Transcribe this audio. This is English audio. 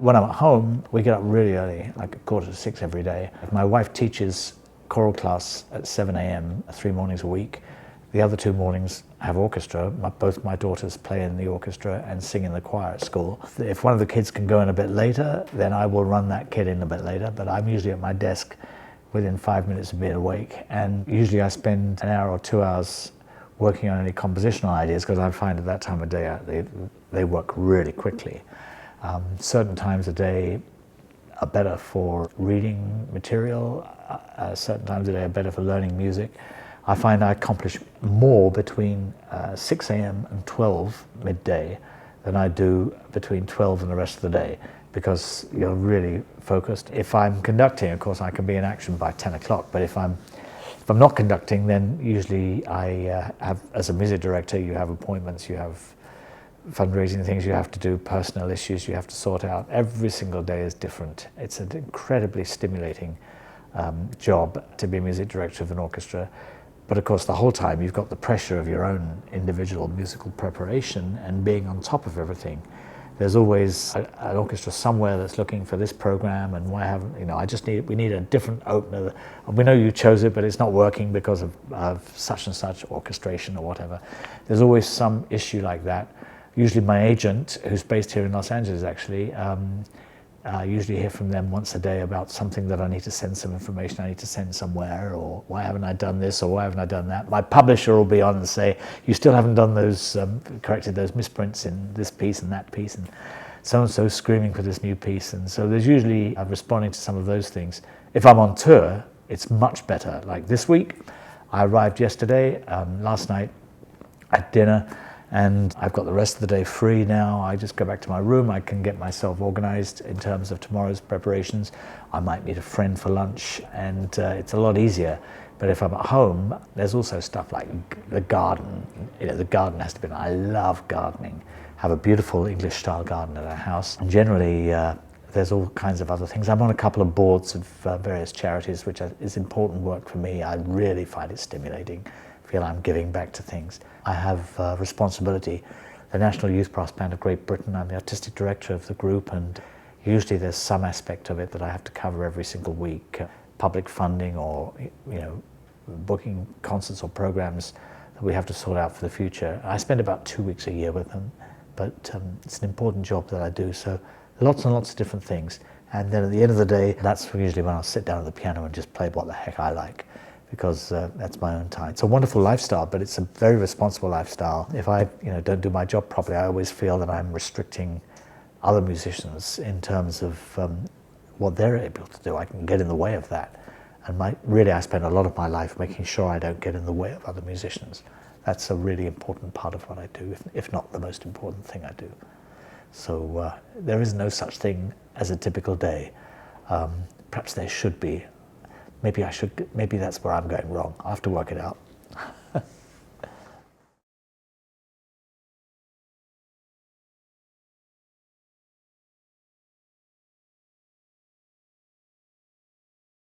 When I'm at home, we get up really early, like 5:45 every day. My wife teaches choral class at 7 a.m. 3 mornings a week. The other 2 mornings have orchestra. Both my daughters play in the orchestra and sing in the choir at school. If one of the kids can go in a bit later, then I will run that kid in a bit later, but I'm usually at my desk within 5 minutes of being awake. And usually I spend an hour or 2 hours working on any compositional ideas, because I find at that time of day they work really quickly. Certain times a day are better for reading material, certain times a day are better for learning music. I find I accomplish more between 6 a.m. and 12 midday than I do between 12 and the rest of the day, because you're really focused. If I'm conducting, of course, I can be in action by 10 o'clock, but if I'm not conducting, then usually I have, as a music director, you have appointments, you have fundraising things you have to do, personal issues you have to sort out. Every single day is different. It's an incredibly stimulating job to be a music director of an orchestra. But of course, the whole time you've got the pressure of your own individual musical preparation and being on top of everything. There's always an orchestra somewhere that's looking for this program, and why haven't, we need a different opener. We know you chose it, but it's not working because of such and such orchestration or whatever. There's always some issue like that. Usually my agent, who's based here in Los Angeles actually, I usually hear from them once a day about something that I need to send some information I need to send somewhere, or why haven't I done this, or why haven't I done that. My publisher will be on and say, you still haven't done those, corrected those misprints in this piece and that piece, and so screaming for this new piece. And so there's usually responding to some of those things. If I'm on tour, it's much better. Like this week, I arrived yesterday, last night at dinner, and I've got the rest of the day free now. I just go back to my room, I can get myself organized in terms of tomorrow's preparations. I might meet a friend for lunch, and it's a lot easier. But if I'm at home, there's also stuff like the garden. The garden has to be, I love gardening. Have a beautiful English style garden at our house. And generally, there's all kinds of other things. I'm on a couple of boards of various charities, which is important work for me. I really find it stimulating. Feel I'm giving back to things. I have responsibility. The National Youth Brass Band of Great Britain, I'm the artistic director of the group, and usually there's some aspect of it that I have to cover every single week. Public funding, or booking concerts or programs that we have to sort out for the future. I spend about 2 weeks a year with them, but it's an important job that I do, so lots and lots of different things. And then at the end of the day, that's usually when I'll sit down at the piano and just play what the heck I like, because that's my own time. It's a wonderful lifestyle, but it's a very responsible lifestyle. If I don't do my job properly, I always feel that I'm restricting other musicians in terms of what they're able to do. I can get in the way of that. And really, I spend a lot of my life making sure I don't get in the way of other musicians. That's a really important part of what I do, if not the most important thing I do. So there is no such thing as a typical day. Perhaps there should be. Maybe that's where I'm going wrong. I'll have to work it out.